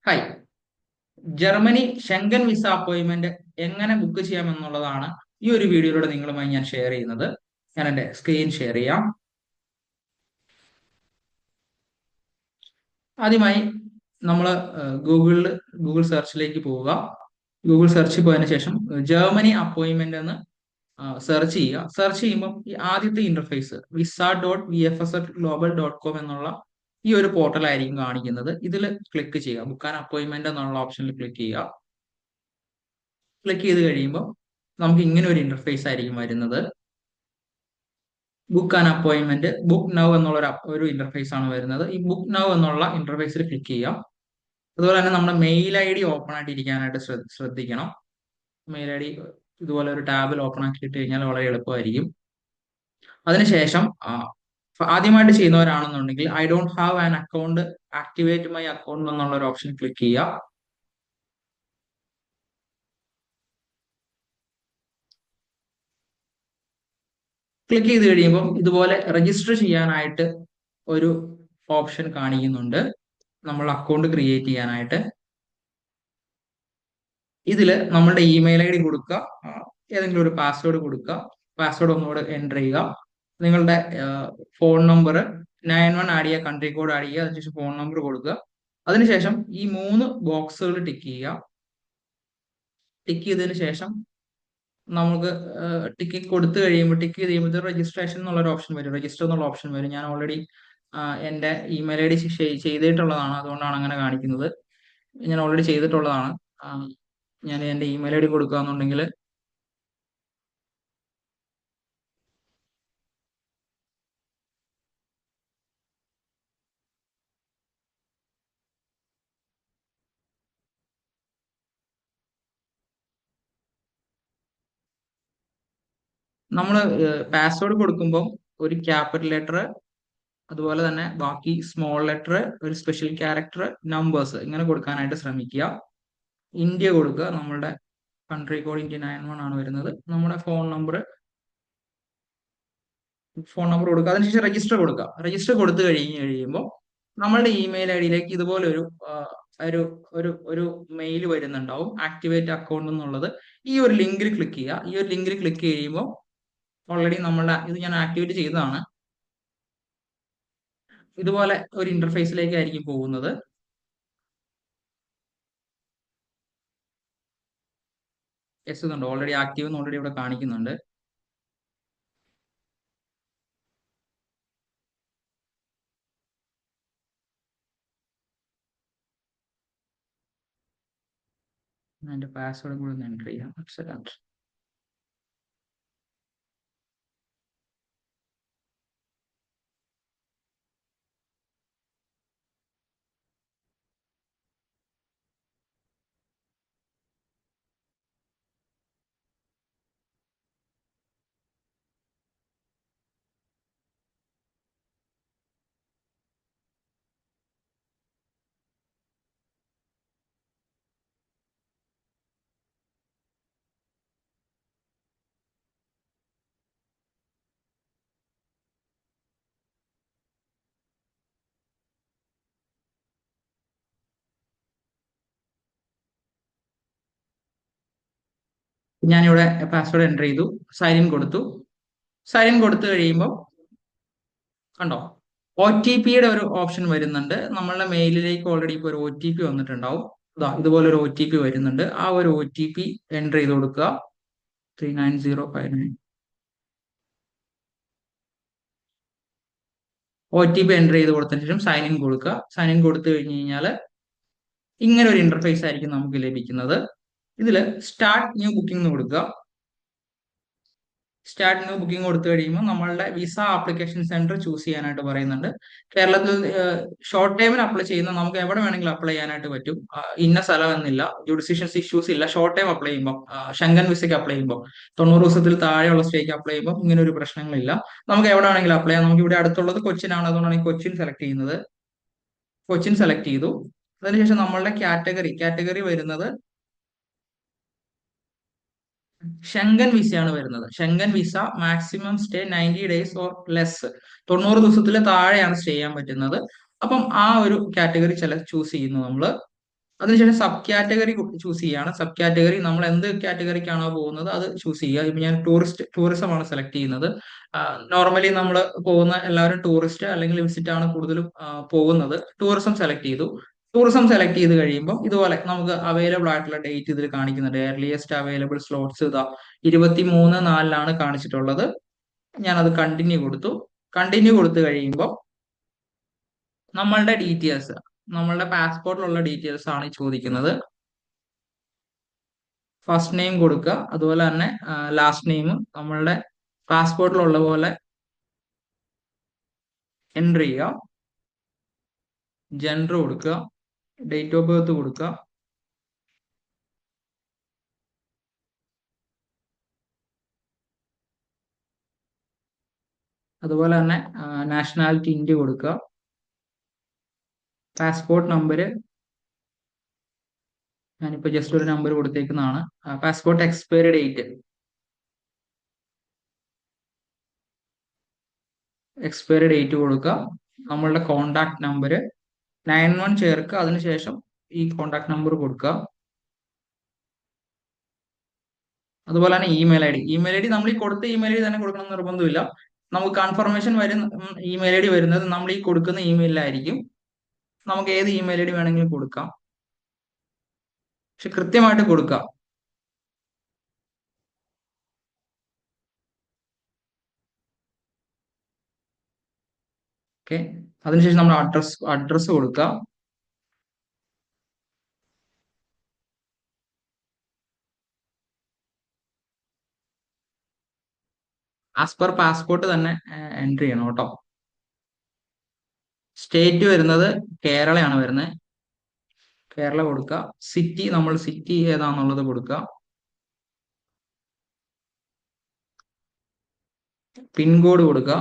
Hi. Germany Schengen visa appointment എങ്ങനെ book ചെയ്യാം എന്നുള്ളതാണ് ഈ ഒരു വീഡിയോയിലൂടെ നിങ്ങളുമായി ഞാൻ ഷെയർ ചെയ്യുന്നത്. ഞാൻ എൻ്റെ സ്ക്രീൻ ഷെയർ ചെയ്യാം. ആദ്യമായി നമ്മൾ ഗൂഗിൾ സെർച്ചിലേക്ക് പോവുക. ഗൂഗിൾ സെർച്ചിൽ പോയതിനു ശേഷം ജർമ്മനി അപ്പോയിന്റ്മെന്റ് എന്ന് സെർച്ച് ചെയ്യുക. സെർച്ച് ചെയ്യുമ്പോൾ ഈ ആദ്യത്തെ ഇന്റർഫേസ് visa.vfs@global.com എന്നുള്ള ഈ ഒരു പോർട്ടൽ ആയിരിക്കും കാണിക്കുന്നത്. ഇതിൽ ക്ലിക്ക് ചെയ്യുക. ബുക്ക് ആൻ അപ്പോയിന്റ്മെന്റ് എന്നുള്ള ഓപ്ഷനിൽ ക്ലിക്ക് ചെയ്യുക. ക്ലിക്ക് ചെയ്ത് കഴിയുമ്പോൾ നമുക്ക് ഇങ്ങനെ ഒരു ഇന്റർഫേസ് ആയിരിക്കും വരുന്നത്. Book an appointment book now എന്നുള്ള ഒരു ഇന്റർഫേസ് ആണ് വരുന്നത്. ഈ ബുക്ക് നൗ എന്നുള്ള ഇന്റർഫേസിൽ ക്ലിക്ക് ചെയ്യാം. അതുപോലെ തന്നെ നമ്മുടെ മെയിൽ ഐ ഡി ഓപ്പൺ ആയിട്ട് ഇരിക്കാനായിട്ട് ശ്രദ്ധിക്കണം. മെയിൽ ഐ ഡി ഇതുപോലെ ഒരു ടാബിൽ ഓപ്പൺ ആക്കി ഇട്ട് കഴിഞ്ഞാൽ വളരെ എളുപ്പമായിരിക്കും. അതിനുശേഷം ആദ്യമായിട്ട് ചെയ്യുന്നവരാണെന്നുണ്ടെങ്കിൽ I don't have an account, activate my account എന്നുള്ള ഒരു ഓപ്ഷൻ ക്ലിക്ക് ചെയ്യുക. ക്ലിക്ക് ചെയ്ത് കഴിയുമ്പോൾ ഇതുപോലെ രജിസ്റ്റർ ചെയ്യാനായിട്ട് ഒരു ഓപ്ഷൻ കാണിക്കുന്നുണ്ട്. നമ്മൾ അക്കൗണ്ട് ക്രിയേറ്റ് ചെയ്യാനായിട്ട് ഇതിൽ നമ്മളുടെ ഇമെയിൽ ഐ ഡി കൊടുക്കുക, ഏതെങ്കിലും ഒരു പാസ്വേഡ് കൊടുക്കുക. പാസ്വേഡ് ഒന്നുകൂടെ എൻ്റർ ചെയ്യുക. നിങ്ങളുടെ ഫോൺ നമ്പർ 91 ആഡ് ചെയ്യുക, കൺട്രി കോഡ് ആഡ് ചെയ്യുക, അതിനുശേഷം ഫോൺ നമ്പർ കൊടുക്കുക. അതിനുശേഷം ഈ 3 ബോക്സുകൾ ടിക്ക് ചെയ്യുക. ടിക്ക് ചെയ്തതിന് ശേഷം നമുക്ക് ടിക്ക് കൊടുത്തു കഴിയുമ്പോൾ ടിക്ക് ചെയ്ത് കഴിയുമ്പോൾ രജിസ്ട്രേഷൻ എന്നുള്ള ഒരു ഓപ്ഷൻ വരും, രജിസ്റ്റർ എന്നുള്ള ഓപ്ഷൻ വരും. ഞാൻ ഓൾറെഡി എൻ്റെ ഇമെയിൽ ഐ ഡി ചെയ്തിട്ടുള്ളതാണ്, അതുകൊണ്ടാണ് അങ്ങനെ കാണിക്കുന്നത്. ഞാൻ ഓൾറെഡി ചെയ്തിട്ടുള്ളതാണ്. ഞാൻ എൻ്റെ ഇമെയിൽ ഐ ഡി കൊടുക്കുകയെന്നുണ്ടെങ്കിൽ നമ്മൾ പാസ്വേഡ് കൊടുക്കുമ്പോൾ ഒരു ക്യാപിറ്റൽ ലെറ്റർ, അതുപോലെ തന്നെ ബാക്കി സ്മോൾ ലെറ്റർ, ഒരു സ്പെഷ്യൽ ക്യാരക്ടർ, നമ്പേഴ്സ് ഇങ്ങനെ കൊടുക്കാനായിട്ട് ശ്രമിക്കുക. ഇന്ത്യ കൊടുക്കുക. നമ്മളുടെ കൺട്രി കോഡ് ഇന്ത്യ 91 ആണ് വരുന്നത്. നമ്മുടെ ഫോൺ നമ്പർ കൊടുക്കുക. അതിനുശേഷം രജിസ്റ്റർ കൊടുക്കുക. രജിസ്റ്റർ കൊടുത്തു കഴിയുമ്പോൾ നമ്മളുടെ ഇമെയിൽ ഐ ഡിയിലേക്ക് ഇതുപോലെ ഒരു ഒരു മെയിൽ വരുന്നുണ്ടാവും, ആക്ടിവേറ്റ് അക്കൗണ്ട് എന്നുള്ളത്. ഈ ഒരു ലിങ്കിൽ ക്ലിക്ക് ചെയ്യുക. ഈ ഒരു ലിങ്കിൽ ക്ലിക്ക് ചെയ്യുമ്പോൾ ഓൾറെഡി നമ്മളുടെ ഇത് ഞാൻ ആക്ടിവേറ്റ് ചെയ്തതാണ്. ഇതുപോലെ ഒരു ഇന്റർഫേസിലേക്ക് ആയിരിക്കും പോകുന്നത്. യെസ് ഉണ്ട്, ഓൾറെഡി ആക്റ്റീവ് എന്ന് ഓൾറെഡി ഇവിടെ കാണിക്കുന്നുണ്ട്. എൻ്റെ പാസ്വേഡ് കൂടെ ഒന്ന് എൻ്റർ ചെയ്യാം. സെക്കൻഡ്. ഞാനിവിടെ പാസ്വേഡ് എൻ്റർ ചെയ്തു, സൈൻ ഇൻ കൊടുത്തു. സൈൻ ഇൻ കൊടുത്തു കഴിയുമ്പോൾ കണ്ടോ, ഒ ടി പിയുടെ ഒരു ഓപ്ഷൻ വരുന്നുണ്ട്. നമ്മളുടെ മെയിലിലേക്ക് ഓൾറെഡി ഇപ്പോൾ ഒരു ഒ ടി പി വന്നിട്ടുണ്ടാവും. ഇതുപോലെ ഒരു ഒ ടി പി വരുന്നുണ്ട്. ആ ഒരു ഒ ടി പി എൻ്റർ ചെയ്ത് കൊടുക്കുക. 39059. ഒ ടി പി എൻ്റർ ചെയ്ത് കൊടുത്തതിന് ശേഷം സൈൻ ഇൻ കൊടുക്കുക. സൈൻ ഇൻ കൊടുത്തു കഴിഞ്ഞ് കഴിഞ്ഞാൽ ഇങ്ങനെ ഒരു ഇന്റർഫേസ് ആയിരിക്കും നമുക്ക് ലഭിക്കുന്നത്. ഇതിൽ സ്റ്റാർട്ട് ന്യൂ ബുക്കിംഗ് എന്ന് കൊടുക്കുക. സ്റ്റാർട്ട് ന്യൂ ബുക്കിംഗ് കൊടുത്തു കഴിയുമ്പോൾ നമ്മളുടെ വിസ ആപ്ലിക്കേഷൻ സെന്റർ ചൂസ് ചെയ്യാനായിട്ട് പറയുന്നുണ്ട്. കേരളത്തിൽ ഷോർട്ട് ടൈമിന് അപ്ലൈ ചെയ്യുന്ന നമുക്ക് എവിടെ വേണമെങ്കിലും അപ്ലൈ ചെയ്യാനായിട്ട് പറ്റും. ഇന്ന സ്ഥലം എന്നില്ല, ജുഡിഷ്യൽ ഇഷ്യൂസ് ഇല്ല. ഷോർട്ട് ടൈം അപ്ലൈ ചെയ്യുമ്പോൾ, ഷെങ്കൻ വിസയ്ക്ക് അപ്ലൈ ചെയ്യുമ്പോൾ, 90 ദിവസത്തിൽ താഴെയുള്ള സ്റ്റേക്ക് അപ്ലൈ ചെയ്യുമ്പോൾ ഇങ്ങനെ ഒരു പ്രശ്നങ്ങളില്ല. നമുക്ക് എവിടെ വേണമെങ്കിലും അപ്ലൈ ചെയ്യാം. നമുക്ക് ഇവിടെ അടുത്തുള്ളത് കൊച്ചിനാണ്, അതുകൊണ്ടാണ് ഈ കൊച്ചിൻ സെലക്ട് ചെയ്യുന്നത്. കൊച്ചിൻ സെലക്ട് ചെയ്തു. അതിനുശേഷം നമ്മളുടെ കാറ്റഗറി വരുന്നത് ഷെങ്കൻ വിസയാണ് വരുന്നത്. Schengen visa maximum stay 90 days or less, 90 ദിവസത്തിൽ താഴെയാണ് സ്റ്റേ ചെയ്യാൻ പറ്റുന്നത്. അപ്പം ആ ഒരു കാറ്റഗറി ചൂസ് ചെയ്യുന്നു നമ്മൾ. അതിനുശേഷം സബ് കാറ്റഗറി ചൂസ് ചെയ്യാണ്. സബ് കാറ്റഗറി നമ്മൾ എന്ത് കാറ്റഗറിക്കാണോ പോകുന്നത് അത് ചൂസ് ചെയ്യുക. ഇപ്പൊ ഞാൻ ടൂറിസം ആണ് സെലക്ട് ചെയ്യുന്നത്. നോർമലി നമ്മൾ പോകുന്ന എല്ലാവരും ടൂറിസ്റ്റ് അല്ലെങ്കിൽ വിസിറ്റ് ആണ് കൂടുതലും പോകുന്നത്. ടൂറിസം സെലക്ട് ചെയ്തു. ടൂറിസം സെലക്ട് ചെയ്ത് കഴിയുമ്പോൾ ഇതുപോലെ നമുക്ക് അവൈലബിൾ ആയിട്ടുള്ള ഡേറ്റ് ഇതിൽ കാണിക്കുന്നുണ്ട്. ഏർലിയസ്റ്റ് അവൈലബിൾ സ്ലോട്ട്സ് ഇതാ 23/4 കാണിച്ചിട്ടുള്ളത്. ഞാനത് കണ്ടിന്യൂ കൊടുത്തു. കണ്ടിന്യൂ കൊടുത്തു കഴിയുമ്പോൾ നമ്മളുടെ ഡീറ്റെയിൽസ്, നമ്മളുടെ പാസ്പോർട്ടിലുള്ള ഡീറ്റെയിൽസ് ആണ് ഈ ചോദിക്കുന്നത്. ഫസ്റ്റ് നെയിം കൊടുക്കുക, അതുപോലെ തന്നെ ലാസ്റ്റ് നെയിം നമ്മളുടെ പാസ്പോർട്ടിലുള്ള പോലെ എൻറ്റർ ചെയ്യുക. ജെൻഡർ കൊടുക്കുക, ഡേറ്റ് ഓഫ് ബർത്ത് കൊടുക്കുക. അതുപോലെ തന്നെ നാഷണാലിറ്റി ഇന്ത്യ കൊടുക്കുക. പാസ്പോർട്ട് നമ്പർ ഞാനിപ്പോൾ ജസ്റ്റ് ഒരു നമ്പർ കൊടുത്തേക്കുന്നതാണ്. പാസ്പോർട്ട് എക്സ്പയറി ഡേറ്റ് കൊടുക്കുക. നമ്മളുടെ കോണ്ടാക്ട് നമ്പർ 91 ചേർക്കുക. അതിനുശേഷം ഈ കോണ്ടാക്ട് നമ്പർ കൊടുക്കുക. അതുപോലെ തന്നെ ഇമെയിൽ ഐ ഡി നമ്മൾ ഈ കൊടുത്ത ഇമെയിൽ ഐ ഡി തന്നെ കൊടുക്കണം എന്ന് നിർബന്ധമില്ല. നമുക്ക് കൺഫർമേഷൻ വരുന്ന ഇമെയിൽ ഐ ഡി വരുന്നത് നമ്മൾ ഈ കൊടുക്കുന്ന ഇമെയിലായിരിക്കും. നമുക്ക് ഏത് ഇമെയിൽ ഐ ഡി വേണമെങ്കിലും കൊടുക്കാം, പക്ഷെ കൃത്യമായിട്ട് കൊടുക്കാം. ഓക്കെ, അതിനുശേഷം നമ്മൾ അഡ്രസ് കൊടുക്കുക. ആസ് പെർ പാസ്പോർട്ട് തന്നെ എൻട്രി ചെയ്യണം കേട്ടോ. സ്റ്റേറ്റ് വരുന്നത് കേരളയാണ് വരുന്നത്. കേരള കൊടുക്കുക. സിറ്റി ഏതാണെന്നുള്ളത് കൊടുക്കുക. പിൻകോഡ് കൊടുക്കുക.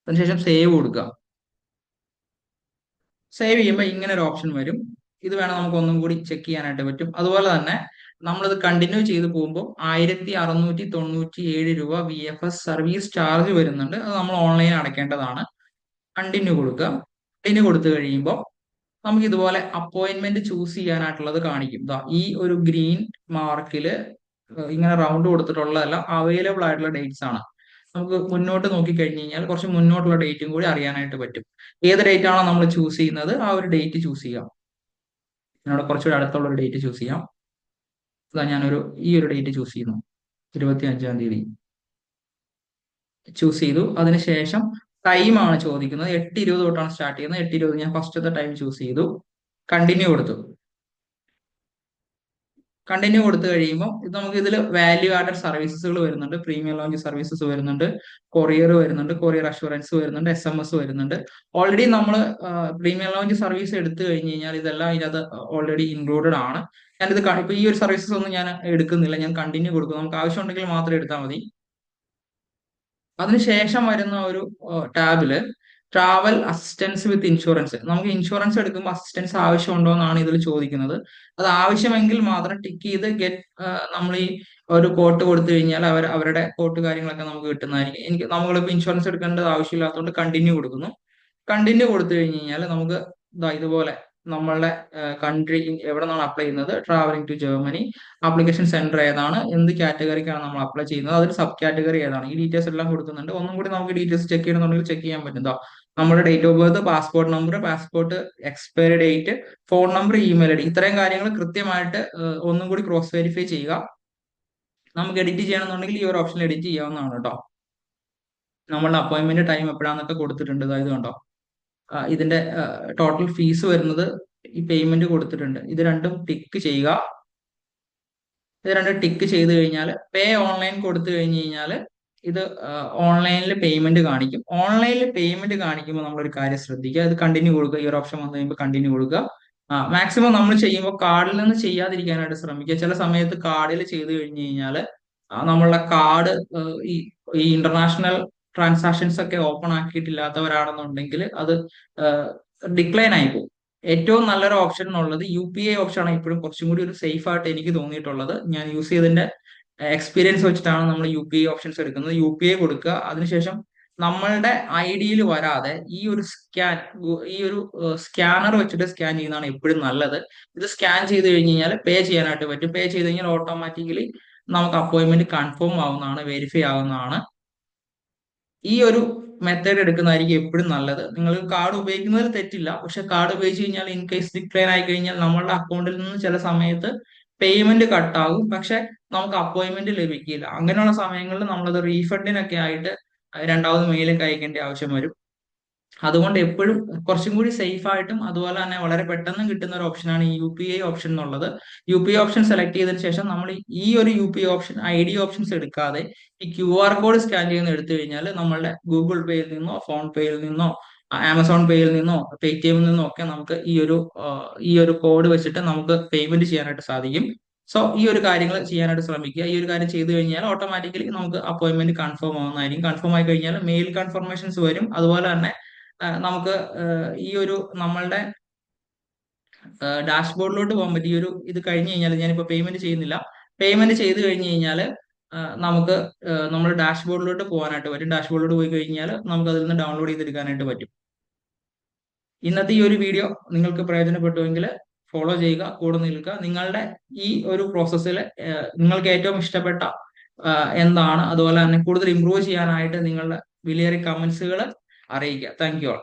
അതിനുശേഷം സേവ് കൊടുക്കുക. സേവ് ചെയ്യുമ്പോൾ ഇങ്ങനെ ഒരു ഓപ്ഷൻ വരും. ഇത് വേണം നമുക്ക് ഒന്നും കൂടി ചെക്ക് ചെയ്യാനായിട്ട് പറ്റും. അതുപോലെ തന്നെ നമ്മളിത് കണ്ടിന്യൂ ചെയ്ത് പോകുമ്പോൾ 1697 രൂപ VFS സർവീസ് ചാർജ് വരുന്നുണ്ട്. അത് നമ്മൾ ഓൺലൈൻ അടയ്ക്കേണ്ടതാണ്. കണ്ടിന്യൂ കൊടുക്കുക. കണ്ടിന്യൂ കൊടുത്തു കഴിയുമ്പോൾ നമുക്ക് ഇതുപോലെ അപ്പോയിന്റ്മെന്റ് ചൂസ് ചെയ്യാനായിട്ടുള്ളത് കാണിക്കും. ദാ ഈ ഒരു ഗ്രീൻ മാർക്കില് ഇങ്ങനെ റൗണ്ട് കൊടുത്തിട്ടുള്ളതെല്ലാം അവൈലബിൾ ആയിട്ടുള്ള ഡേറ്റ്സ് ആണ്. നമുക്ക് മുന്നോട്ട് നോക്കി കഴിഞ്ഞ് കഴിഞ്ഞാൽ കുറച്ച് മുന്നോട്ടുള്ള ഡേറ്റും കൂടി അറിയാനായിട്ട് പറ്റും. ഏത് ഡേറ്റ് ആണോ നമ്മൾ ചൂസ് ചെയ്യുന്നത് ആ ഒരു ഡേറ്റ് ചൂസ് ചെയ്യാം. എന്നോട് കുറച്ചുകൂടി അടുത്തുള്ള ഒരു ഡേറ്റ് ചൂസ് ചെയ്യാം. ഇതാ ഈ ഒരു ഡേറ്റ് ചൂസ് ചെയ്യുന്നു. 25-ാം തീയതി ചൂസ് ചെയ്തു. അതിനുശേഷം ടൈം ആണ് ചോദിക്കുന്നത്. 8:20 തൊട്ടാണ് സ്റ്റാർട്ട് ചെയ്യുന്നത്. 8:20 ഞാൻ ഫസ്റ്റത്തെ ടൈം ചൂസ് ചെയ്തു. കണ്ടിന്യൂ കൊടുത്തു. കണ്ടിന്യൂ കൊടുത്തു കഴിയുമ്പോൾ ഇത് നമുക്ക് ഇതിൽ വാല്യൂ ആഡഡ് സർവീസസുകൾ വരുന്നുണ്ട്. പ്രീമിയം ലോഞ്ച് സർവീസസ് വരുന്നുണ്ട്, കൊറിയർ വരുന്നുണ്ട്, കൊറിയർ അഷുറൻസ് വരുന്നുണ്ട്, SMS വരുന്നുണ്ട്. ഓൾറെഡി നമ്മൾ പ്രീമിയം ലോഞ്ച് സർവീസ് എടുത്തു കഴിഞ്ഞ് കഴിഞ്ഞാൽ ഇതെല്ലാം ഇതിനകത്ത് ഓൾറെഡി ഇൻക്ലൂഡഡ് ആണ്. ഞാനിത് ഇപ്പൊ ഈ ഒരു സർവീസസ് ഒന്നും ഞാൻ എടുക്കുന്നില്ല. ഞാൻ കണ്ടിന്യൂ കൊടുക്കും. നമുക്ക് ആവശ്യമുണ്ടെങ്കിൽ മാത്രം എടുത്താൽ മതി. അതിനുശേഷം വരുന്ന ഒരു ടാബില് ട്രാവൽ അസിസ്റ്റൻസ് വിത്ത് ഇൻഷുറൻസ്. നമുക്ക് ഇൻഷുറൻസ് എടുക്കുമ്പോൾ അസിസ്റ്റൻസ് ആവശ്യമുണ്ടോ എന്നാണ് ഇതിൽ ചോദിക്കുന്നത്. അത് ആവശ്യമെങ്കിൽ മാത്രം ടിക്ക് ചെയ്ത് നമ്മൾ ഈ ഒരു കോട്ട് കൊടുത്തു കഴിഞ്ഞാൽ അവരുടെ കോട്ട് കാര്യങ്ങളൊക്കെ നമുക്ക് കിട്ടുന്നതായിരിക്കും. നമ്മളിപ്പോൾ ഇൻഷുറൻസ് എടുക്കേണ്ടത് ആവശ്യമില്ലാത്തതുകൊണ്ട് കണ്ടിന്യൂ കൊടുക്കുന്നു. കണ്ടിന്യൂ കൊടുത്തു കഴിഞ്ഞ് കഴിഞ്ഞാൽ നമുക്ക് ഇതുപോലെ നമ്മളുടെ കൺട്രി എവിടെ നിന്നാണ് അപ്ലൈ ചെയ്യുന്നത്, travelling to Germany, application centre ഏതാണ്, എന്ത് കാറ്റഗറിക്കാണ് നമ്മൾ അപ്ലൈ ചെയ്യുന്നത്, അതിൽ സബ് കാറ്റഗറി ഏതാണ്, ഈ ഡീറ്റെയിൽസ് എല്ലാം കൊടുക്കുന്നുണ്ട്. ഒന്നും കൂടി നമുക്ക് ഡീറ്റെയിൽസ് ചെക്ക് ചെയ്യണമെന്നുണ്ടെങ്കിൽ ചെക്ക് ചെയ്യാൻ പറ്റും. നമ്മുടെ date of birth, passport number, passport expiry date, phone number, email I D, ഇത്രയും കാര്യങ്ങൾ കൃത്യമായിട്ട് ഒന്നും കൂടി ക്രോസ് വെരിഫൈ ചെയ്യുക. നമുക്ക് എഡിറ്റ് ചെയ്യണമെന്നുണ്ടെങ്കിൽ ഈ ഒരു ഓപ്ഷനിൽ എഡിറ്റ് ചെയ്യാവുന്നതാണ് കേട്ടോ. നമ്മളുടെ അപ്പോയിന്റ്മെന്റ് ടൈം എപ്പോഴാന്നൊക്കെ കൊടുത്തിട്ടുണ്ട്. അതായത് കണ്ടോ, ഇതിന്റെ ടോട്ടൽ ഫീസ് വരുന്നത് ഈ പേയ്മെന്റ് കൊടുത്തിട്ടുണ്ട്. ഇത് രണ്ടും ടിക്ക് ചെയ്യുക. ഇത് രണ്ടും ടിക്ക് ചെയ്ത് കഴിഞ്ഞാൽ പേ ഓൺലൈൻ കൊടുത്തു കഴിഞ്ഞ് കഴിഞ്ഞാൽ ഇത് ഓൺലൈനിൽ പേയ്മെന്റ് കാണിക്കും. ഓൺലൈനിൽ പേയ്മെന്റ് കാണിക്കുമ്പോൾ നമ്മളൊരു കാര്യം ശ്രദ്ധിക്കുക. ഇത് കണ്ടിന്യൂ കൊടുക്കുക. ഈ ഒരു ഓപ്ഷൻ വന്നു കഴിയുമ്പോൾ കണ്ടിന്യൂ കൊടുക്കുക. മാക്സിമം നമ്മൾ ചെയ്യുമ്പോൾ കാർഡിൽ നിന്ന് ചെയ്യാതിരിക്കാനായിട്ട് ശ്രമിക്കുക. ചില സമയത്ത് കാർഡിൽ ചെയ്ത് കഴിഞ്ഞ് കഴിഞ്ഞാൽ നമ്മളുടെ കാർഡ് ഈ ഇന്റർനാഷണൽ ട്രാൻസാക്ഷൻസ് ഒക്കെ ഓപ്പൺ ആക്കിയിട്ടില്ലാത്തവരാണെന്നുണ്ടെങ്കിൽ അത് ഡിക്ലൈൻ ആയി പോകും. ഏറ്റവും നല്ലൊരു ഓപ്ഷൻ എന്നുള്ളത് UPI ഓപ്ഷൻ ആണ്. ഇപ്പോഴും കുറച്ചും കൂടി ഒരു സേഫ് ആയിട്ട് എനിക്ക് തോന്നിയിട്ടുള്ളത്. ഞാൻ യൂസ് ചെയ്തതിന്റെ എക്സ്പീരിയൻസ് വെച്ചിട്ടാണ് നമ്മൾ UPI ഓപ്ഷൻസ് എടുക്കുന്നത്. UPI കൊടുക്കുക. അതിനുശേഷം നമ്മളുടെ ഐ ഡിയിൽ വരാതെ ഈ ഒരു സ്കാനർ വെച്ചിട്ട് സ്കാൻ ചെയ്യുന്നതാണ് എപ്പോഴും നല്ലത്. ഇത് സ്കാൻ ചെയ്ത് കഴിഞ്ഞ് കഴിഞ്ഞാൽ പേ ചെയ്യാനായിട്ട് പറ്റും. പേ ചെയ്ത് കഴിഞ്ഞാൽ ഓട്ടോമാറ്റിക്കലി നമുക്ക് അപ്പോയിന്റ്മെന്റ് കൺഫേം ആവുന്നതാണ്, വെരിഫൈ ആവുന്നതാണ്. ഈ ഒരു മെത്തേഡ് എടുക്കുന്നതായിരിക്കും എപ്പോഴും നല്ലത്. നിങ്ങൾ കാർഡ് ഉപയോഗിക്കുന്നതിൽ തെറ്റില്ല, പക്ഷെ കാർഡ് ഉപയോഗിച്ച് കഴിഞ്ഞാൽ ഇൻ കേസ് ഡിക്ലൈൻ ആയി കഴിഞ്ഞാൽ നമ്മളുടെ അക്കൗണ്ടിൽ നിന്ന് ചില സമയത്ത് പേയ്മെന്റ് കട്ടാകും, പക്ഷെ നമുക്ക് അപ്പോയിന്റ്മെന്റ് ലഭിക്കില്ല. അങ്ങനെയുള്ള സമയങ്ങളിൽ നമ്മളത് റീഫണ്ടിനൊക്കെ ആയിട്ട് രണ്ടാമത് മെയിലൊക്കെ അയക്കേണ്ട ആവശ്യം വരും. അതുകൊണ്ട് എപ്പോഴും കുറച്ചും കൂടി സേഫ് ആയിട്ടും അതുപോലെ തന്നെ വളരെ പെട്ടെന്ന് കിട്ടുന്ന ഒരു ഓപ്ഷനാണ് ഈ UPI ഓപ്ഷൻ എന്നുള്ളത്. UPI ഓപ്ഷൻ സെലക്ട് ചെയ്തതിനു ശേഷം നമ്മൾ ഈ ഒരു UPI ഓപ്ഷൻ ID ഓപ്ഷൻസ് എടുക്കാതെ ഈ QR കോഡ് സ്കാൻ ചെയ്യുന്ന എടുത്തു കഴിഞ്ഞാൽ നമ്മളുടെ ഗൂഗിൾ പേയിൽ നിന്നോ ഫോൺ പേയിൽ നിന്നോ ആമസോൺ പേയിൽ നിന്നോ പേടിഎമ്മിൽ നിന്നോ ഒക്കെ നമുക്ക് ഈ ഒരു കോഡ് വെച്ചിട്ട് നമുക്ക് പേയ്മെന്റ് ചെയ്യാനായിട്ട് സാധിക്കും. സോ ഈ ഒരു കാര്യങ്ങൾ ചെയ്യാനായിട്ട് ശ്രമിക്കുക. ഈ ഒരു കാര്യം ചെയ്തു കഴിഞ്ഞാൽ ഓട്ടോമാറ്റിക്കലി നമുക്ക് അപ്പോയിന്റ്മെന്റ് കൺഫേം ആവുന്നതായിരിക്കും. കൺഫേം ആയി കഴിഞ്ഞാൽ മെയിൽ കൺഫർമേഷൻസ് വരും. അതുപോലെ തന്നെ നമുക്ക് ഈ ഒരു നമ്മളുടെ ഡാഷ്ബോർഡിലോട്ട് പോകാൻ പറ്റും. ഇത് കഴിഞ്ഞ് കഴിഞ്ഞാൽ ഞാനിപ്പോ പേയ്മെന്റ് ചെയ്യുന്നില്ല. പേയ്മെന്റ് ചെയ്ത് കഴിഞ്ഞ് കഴിഞ്ഞാൽ നമുക്ക് നമ്മൾ ഡാഷ്ബോർഡിലോട്ട് പോകാനായിട്ട് പറ്റും. ഡാഷ്ബോർഡിലോട്ട് പോയി കഴിഞ്ഞാൽ നമുക്ക് അതിൽ നിന്ന് ഡൗൺലോഡ് ചെയ്തെടുക്കാനായിട്ട് പറ്റും. ഇന്നത്തെ ഈ ഒരു വീഡിയോ നിങ്ങൾക്ക് പ്രയോജനപ്പെട്ടുവെങ്കിൽ ഫോളോ ചെയ്യുക, കൂടെ നിൽക്കുക. നിങ്ങളുടെ ഈ ഒരു പ്രോസസ്സിൽ നിങ്ങൾക്ക് ഏറ്റവും ഇഷ്ടപ്പെട്ട എന്താണ്, അതുപോലെ തന്നെ കൂടുതൽ ഇമ്പ്രൂവ് ചെയ്യാനായിട്ട് നിങ്ങളുടെ വിലയേറിയ കമന്റ്സുകൾ അറിയിക്കുക. Thank you.